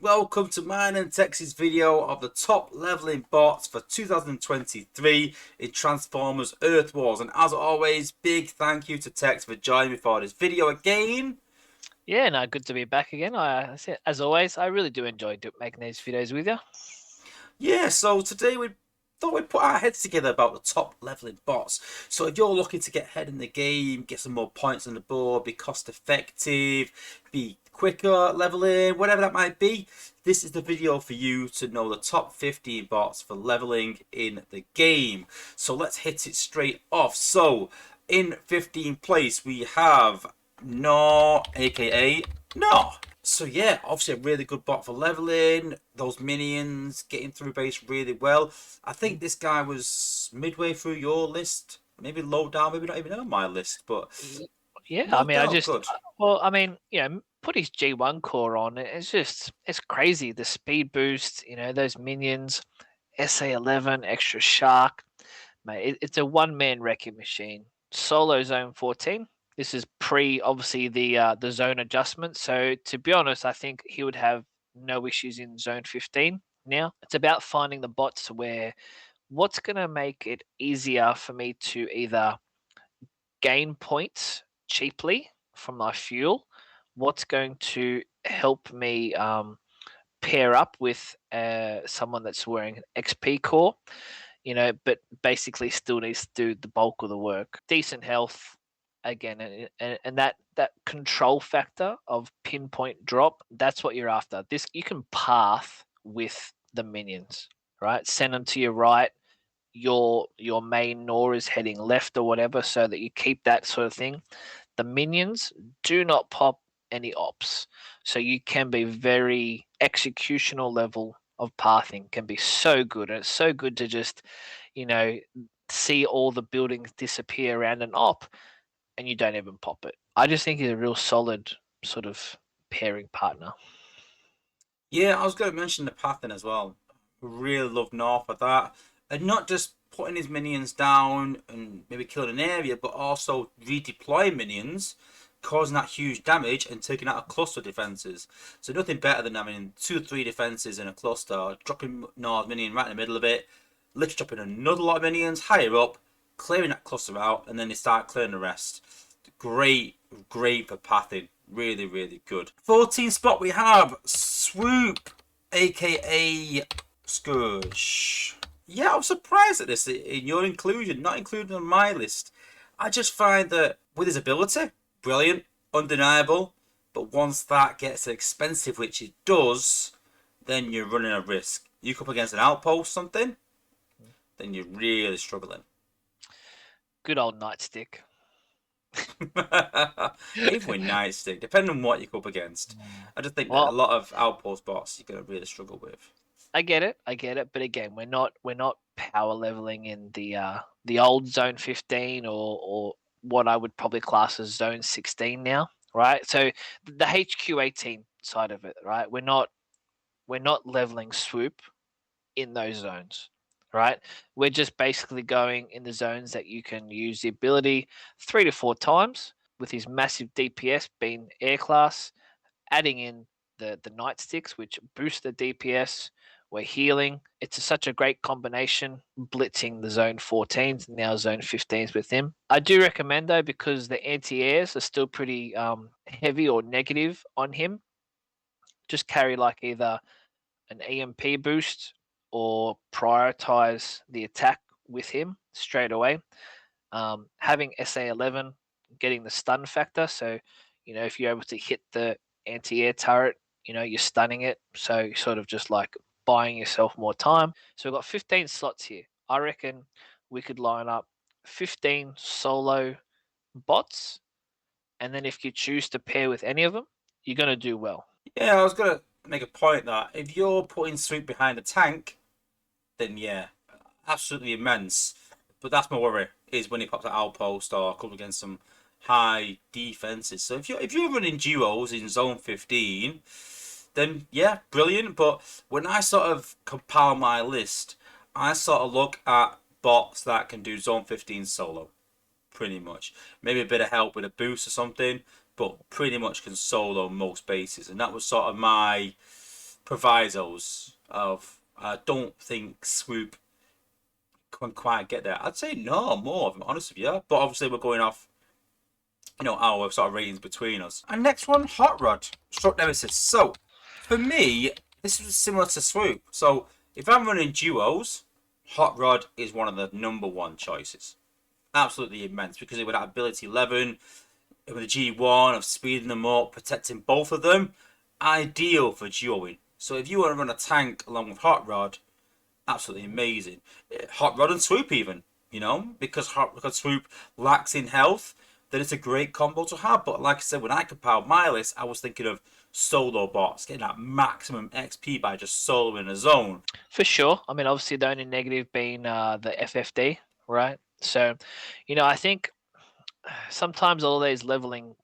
Welcome to mine and Tex's video of the top leveling bots for 2023 in Transformers Earth Wars. And as always, big thank you to Tex for joining me for this video again. Yeah, no, good to be back again. As always, I really do enjoy making these videos with you. Yeah, so today we thought we'd put our heads together about the top leveling bots. So if you're looking to get ahead in the game, get some more points on the board, be cost effective, be quicker leveling, whatever that might be, this is the video for you to know the top 15 bots for leveling in the game. So let's hit it straight off. So in 15th place we have No, aka No. So yeah, obviously a really good bot for leveling. Those minions getting through base really well. I think this guy was midway through your list, maybe low down, maybe not even on my list, but Yeah, no doubt good. put his G1 core on. It's crazy. The speed boost, those minions, SA11, extra shark, mate. It's a one-man wrecking machine. Solo zone 14. This is obviously the zone adjustment. So to be honest, I think he would have no issues in zone 15. Now it's about finding the bots where what's going to make it easier for me to either gain points cheaply from my fuel, what's going to help me pair up with someone that's wearing an XP core, but basically still needs to do the bulk of the work. Decent health, again, and that control factor of pinpoint drop, that's what you're after. This you can path with the minions, right? Send them to your right, your main Nor is heading left or whatever, so that you keep that sort of thing. The minions do not pop any ops, so you can be very executional level of pathing can be so good, and it's so good to just you know see all the buildings disappear around an op and you don't even pop it. I just think he's a real solid sort of pairing partner. Yeah, I was going to mention the pathing as well. Really love North for that. And not just putting his minions down and maybe killing an area, but also redeploying minions, causing that huge damage and taking out a cluster defenses. So nothing better than having 2 or 3 defenses in a cluster, dropping North's minion right in the middle of it, literally dropping another lot of minions higher up, clearing that cluster out, and then they start clearing the rest. Great, great for pathing. Really, really good. 14th spot we have Swoop, aka Scourge. Yeah, I'm surprised at this in your inclusion, not included on my list. I just find that with his ability, brilliant, undeniable, but once that gets expensive, which it does, then you're running a risk. You come up against an outpost, something, then you're really struggling. Good old nightstick. Even with Nightstick, depending on what you come up against, I just think that a Well, lot of outpost bots you're gonna really struggle with. I get it, but again, we're not power leveling in the old zone 15 or what I would probably class as zone 16 now, right? So the HQ 18 side of it, right? We're not leveling swoop in those zones, right? We're just basically going in the zones that you can use the ability 3 to 4 times with his massive DPS being air class, adding in the nightsticks, which boost the DPS. We're healing. Such a great combination, blitzing the zone 14s, now zone 15s with him. I do recommend, though, because the anti airs are still pretty heavy or negative on him, just carry like either an EMP boost or prioritize the attack with him straight away. Having SA11, getting the stun factor. So, if you're able to hit the anti air turret, you're stunning it. So, you're sort of just like buying yourself more time. So, we've got 15 slots here. I reckon we could line up 15 solo bots. And then if you choose to pair with any of them, you're going to do well. Yeah, I was gonna make a point that if you're putting Swoop behind a tank, then yeah, absolutely immense. But that's my worry is when he pops an outpost or comes against some high defenses. So if you're running duos in zone 15, then yeah, brilliant. But when I sort of compile my list, I sort of look at bots that can do zone 15 solo, pretty much. Maybe a bit of help with a boost or something, but pretty much can solo most bases. And that was sort of my provisos of I don't think Swoop can quite get there. I'd say no more, if I'm honest with you. But obviously we're going off, our sort of ratings between us. And next one, Hot Rod, Stroke Nemesis. So for me, this is similar to Swoop. So if I'm running duos, Hot Rod is one of the number one choices. Absolutely immense because with that ability 11, with the G1 of speeding them up, protecting both of them, ideal for duoing. So if you want to run a tank along with Hot Rod, absolutely amazing. Hot Rod and Swoop even, because Swoop lacks in health, then it's a great combo to have. But like I said, when I compiled my list, I was thinking of solo bots, getting that maximum XP by just soloing a zone. For sure. I mean, obviously the only negative being the FFD, right? So, I think sometimes all these leveling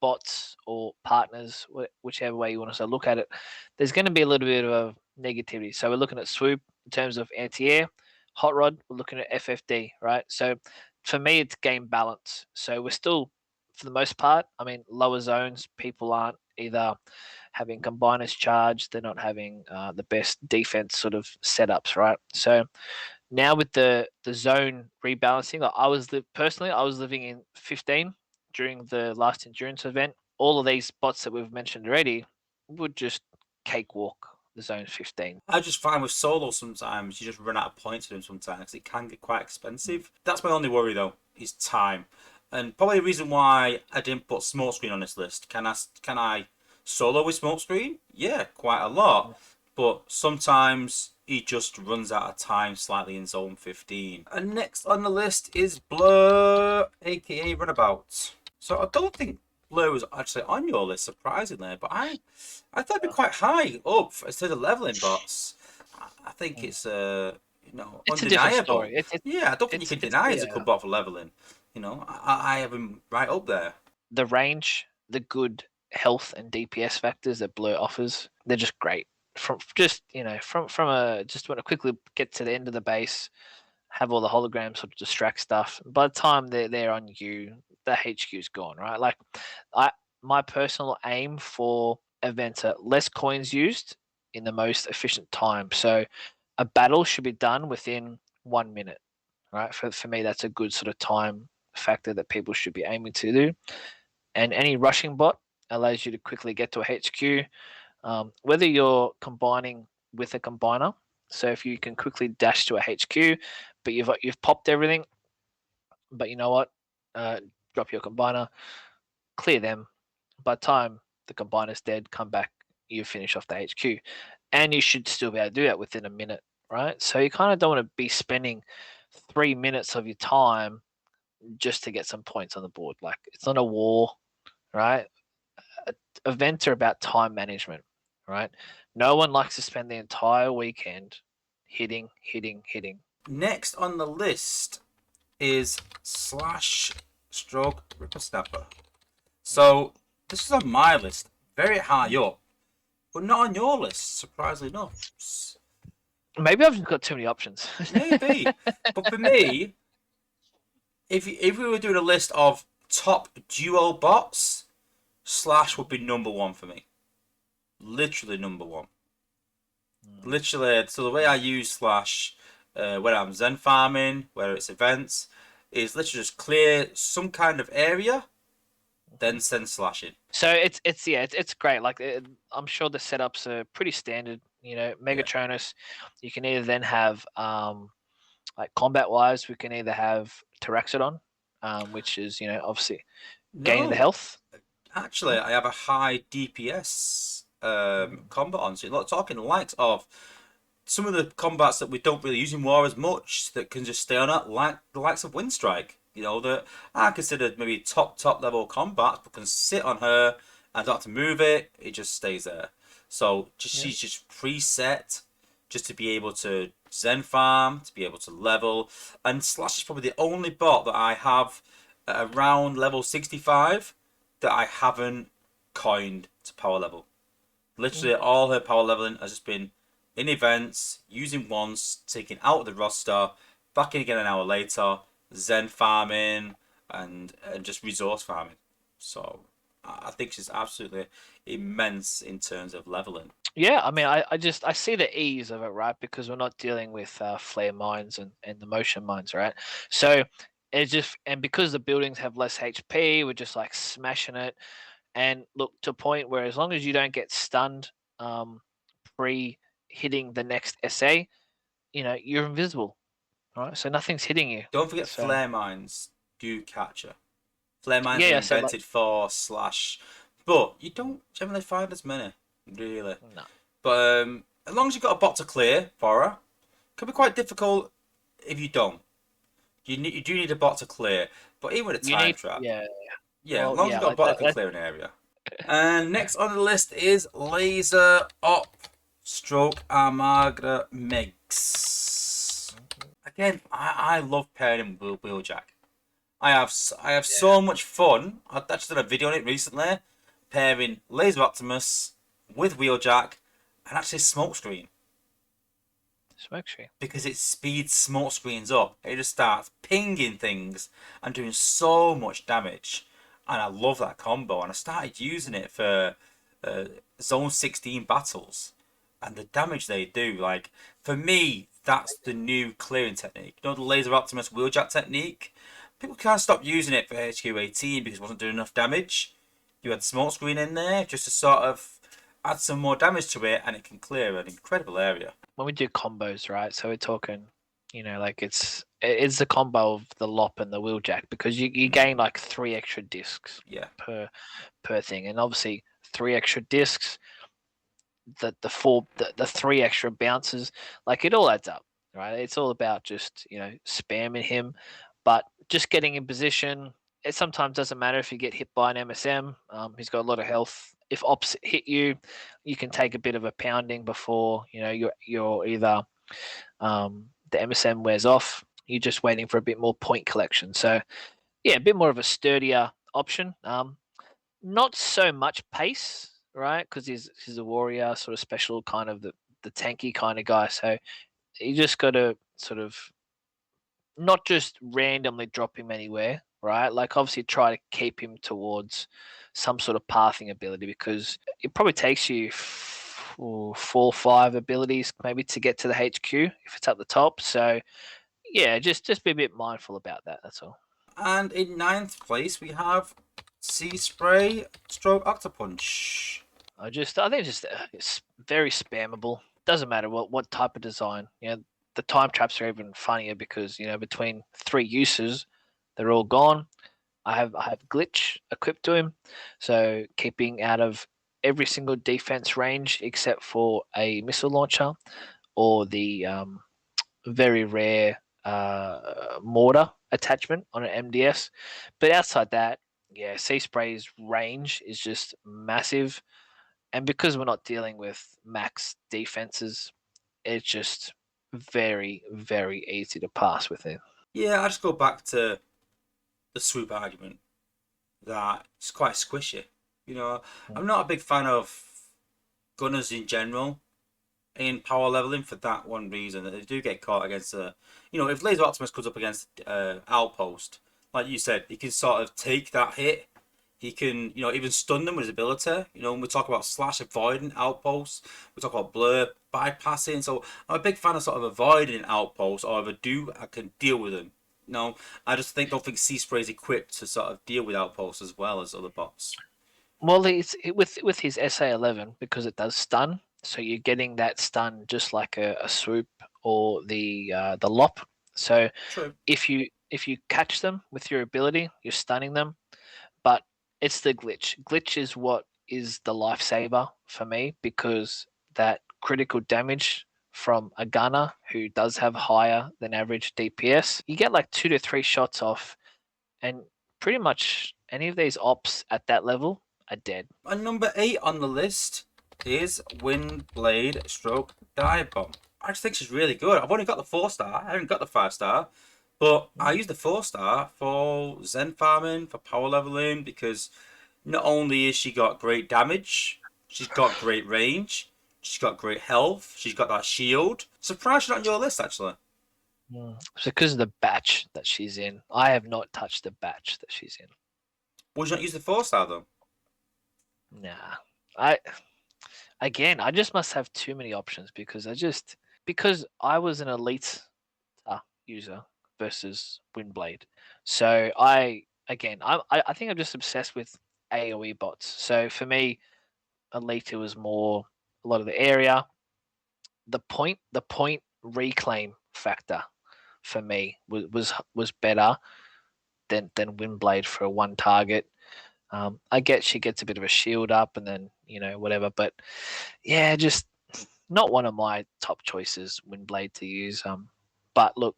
bots or partners, whichever way you want to look at it, there's going to be a little bit of negativity. So we're looking at Swoop in terms of anti-air, Hot Rod, we're looking at FFD, right? So for me, it's game balance. So we're still, for the most part, I mean, lower zones, people aren't either having combiners charged, they're not having the best defense sort of setups, right? So now with the zone rebalancing, like personally, I was living in 15 during the last endurance event. All of these spots that we've mentioned already would just cakewalk the zone 15. I just find with solo sometimes you just run out of points with him sometimes 'cause it can get quite expensive. That's my only worry though, is time. And probably the reason why I didn't put Smokescreen on this list. Can I solo with Smokescreen? Yeah, quite a lot. But sometimes he just runs out of time slightly in zone 15. And next on the list is Blur, aka Runabout. So I don't think Blur was actually on your list, surprisingly, but I thought it'd be quite high up instead of leveling bots. I think it's It's a different undeniable. story. Yeah, I don't think you can deny it's a good bot for leveling. I have him right up there. The range, the good health and DPS factors that Blur offers, they're just great. From just from a just want to quickly get to the end of the base, have all the holograms sort of distract stuff. By the time they're on you, the HQ's gone, right? Like I my personal aim for events are less coins used in the most efficient time. So a battle should be done within 1 minute, right? For me, that's a good sort of time factor that people should be aiming to do. And any rushing bot allows you to quickly get to a HQ, whether you're combining with a combiner. So if you can quickly dash to a HQ, but you've popped everything, but you know what? Drop your combiner, clear them. By the time the combiner's dead, come back, you finish off the HQ, and you should still be able to do that within a minute, right? So you kind of don't want to be spending 3 minutes of your time just to get some points on the board. Like it's not a war, right? Events are about time management, right? No one likes to spend the entire weekend hitting, hitting, hitting. Next on the list is Slash Stroke Ripper Snapper. So this is on my list, very high up, but not on your list, surprisingly enough. Maybe I've just got too many options. Maybe, but for me, if we were doing a list of top duo bots, Slash would be number one for me. Literally number one. Literally, so the way I use Slash, when I'm Zen farming, whether it's events, is literally just clear some kind of area, then send Slash in. So it's great. Like I'm sure the setups are pretty standard. Megatronus, you can either then have like combat wise, we can either have Taraxodon, which is obviously gaining the No, health. actually, I have a high DPS combat on. So you're not talking the likes of some of the combats that we don't really use in war as much that can just stay on it, like the likes of Windstrike. That I consider maybe top level combats, but can sit on her and don't have to move it. It just stays there. So she's just preset just to be able to Zen farm, to be able to level. And Slash is probably the only bot that I have at around level 65 that I haven't coined to power level. Literally all her power leveling has just been in events, using once, taken out of the roster, back in again an hour later, Zen farming and just resource farming. So I think she's absolutely immense in terms of leveling. Yeah, I mean, I see the ease of it, right? Because we're not dealing with flare mines and the motion mines, right? So it's just, and because the buildings have less HP, we're just like smashing it. And look, to a point where as long as you don't get stunned pre hitting the next SA, you're invisible, right? So nothing's hitting you. Don't forget So flare mines do catch you. Flare mines yeah, are yeah. So like, invented for slash, but you don't generally find as many, really. no, But as long as you've got a bot to clear for her, it can be quite difficult if you don't. You do need a bot to clear, but even with a you time need, trap, yeah. yeah, as Well, long as yeah, you've got a like bot that that. can clear an area. And next on the list is Laser Op Stroke Armagra Mix. Again, I love pairing him with Wheeljack. I have Yeah, so much fun. I've actually done a video on it recently, pairing Laser Optimus with Wheeljack and actually Smokescreen smoke screen. because it speeds Smokescreens up. It just starts pinging things and doing so much damage, and I love that combo. And I started using it for uh, Zone 16 battles, and the damage they do. Like for me, that's the new clearing technique. You know the Laser Optimus Wheeljack technique. People can't stop using it for HQ18 because it wasn't doing enough damage. You had Smokescreen in there just to sort of add some more damage to it, and it can clear an incredible area. When we do combos, right? So we're talking, like it's the combo of the lop and the wheeljack because you gain like 3 extra discs Yeah. per thing, and obviously 3 extra discs, the 3 extra bounces, like it all adds up, right? It's all about just spamming him, but just getting in position. It sometimes doesn't matter if you get hit by an MSM. He's got a lot of health. If ops hit you, you can take a bit of a pounding before you're either the MSM wears off. You're just waiting for a bit more point collection. So yeah, a bit more of a sturdier option. Not so much pace, right? Because he's a warrior, sort of special kind of the tanky kind of guy. So you just got to sort of not just randomly drop him anywhere, right? Like obviously try to keep him towards some sort of pathing ability because it probably takes you 4 or 5 abilities maybe to get to the HQ if it's at the top. So yeah, just be a bit mindful about that. That's all. And in ninth place, we have Sea Spray Stroke Octopunch. I think it's very spammable. Doesn't matter what type of design. The time traps are even funnier because between 3 uses, they're all gone. I have glitch equipped to him, so keeping out of every single defense range except for a missile launcher or the very rare mortar attachment on an MDS. But outside that, yeah, Sea Spray's range is just massive, and because we're not dealing with max defenses, it's just very, very easy to pass with it. Yeah, I just go back to the swoop argument that it's quite squishy. You know, I'm not a big fan of gunners in general in power leveling for that one reason that they do get caught against if Laser Optimus comes up against Outpost, like you said, he can sort of take that hit. He can, even stun them with his ability. When we talk about slash avoiding outposts, we talk about blur bypassing. So I'm a big fan of sort of avoiding outposts, or if I can deal with them. I just don't think Sea Spray is equipped to sort of deal with outposts as well as other bots. Well, with his SA11 because it does stun, so you're getting that stun just like a swoop or the lop. So True. if you catch them with your ability, you're stunning them. But it's the glitch. Glitch is what is the lifesaver for me because that critical damage from a gunner who does have higher than average DPS, you get like 2 to 3 shots off, and pretty much any of these ops at that level are dead. And number 8 on the list is Windblade Stroke Dive Bomb. I just think she's really good. I've only got the 4-star. I haven't got the 5-star. But I use the 4-star for Zen farming, for power leveling, because not only is she got great damage, she's got great range, she's got great health, she's got that shield. Surprised she's not on your list, actually. It's because of the batch that she's in. I have not touched the batch that she's in. Would you not use the 4-star, though? Nah. I I just must have too many options because I was an elite user versus Windblade. So I think I'm just obsessed with AoE bots. So for me, elite was more a lot of the area. The point reclaim factor for me was better than Windblade for a one target. I get she gets a bit of a shield up and then whatever, but yeah, just not one of my top choices. Windblade to use. But look,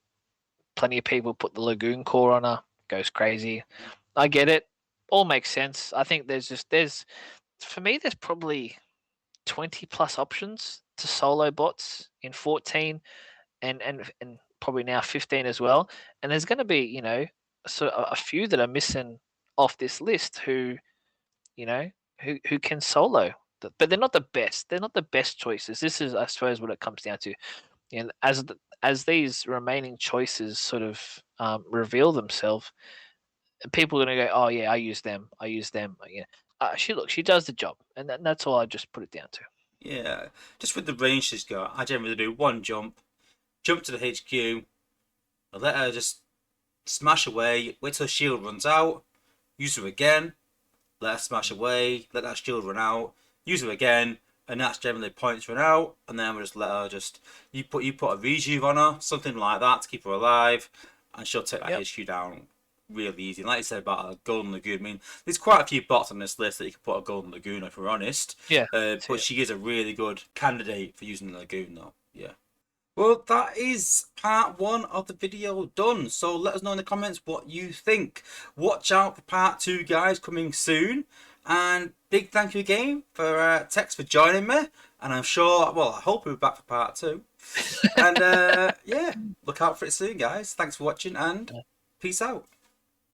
plenty of people put the Lagoon core on her, goes crazy. I get it, all makes sense. I think there's for me there's probably 20 plus options to solo bots in 14 and probably now 15 as well. And there's going to be a few that are missing off this list you know who can solo, but they're not the best. They're not the best choices. This is, I suppose, what it comes down to. And as these remaining choices sort of reveal themselves, people are going to go, "Oh yeah, I use them. I use them." Yeah, she does the job, and that's all I just put it down to. Yeah, just with the range she's got, I generally do one jump to the HQ, I let her just smash away, wait till her shield runs out, use her again, let her smash away, let that shield run out, use her again, and that's generally points run out, and then we just let her you put a rejuve on her, something like that to keep her alive, and she'll take that Yep. HQ down really easy. And like you said about a Golden Lagoon, I mean, there's quite a few bots on this list that you can put a Golden Lagoon if we're honest, Yeah. but she is a really good candidate for using the Lagoon though. Yeah. Well, that is part one of the video done. So let us know in the comments what you think. Watch out for part two, guys, coming soon. And big thank you again for Tex for joining me. And I'm sure, well, I hope we'll be back for part two. And yeah, look out for it soon, guys. Thanks for watching and peace out.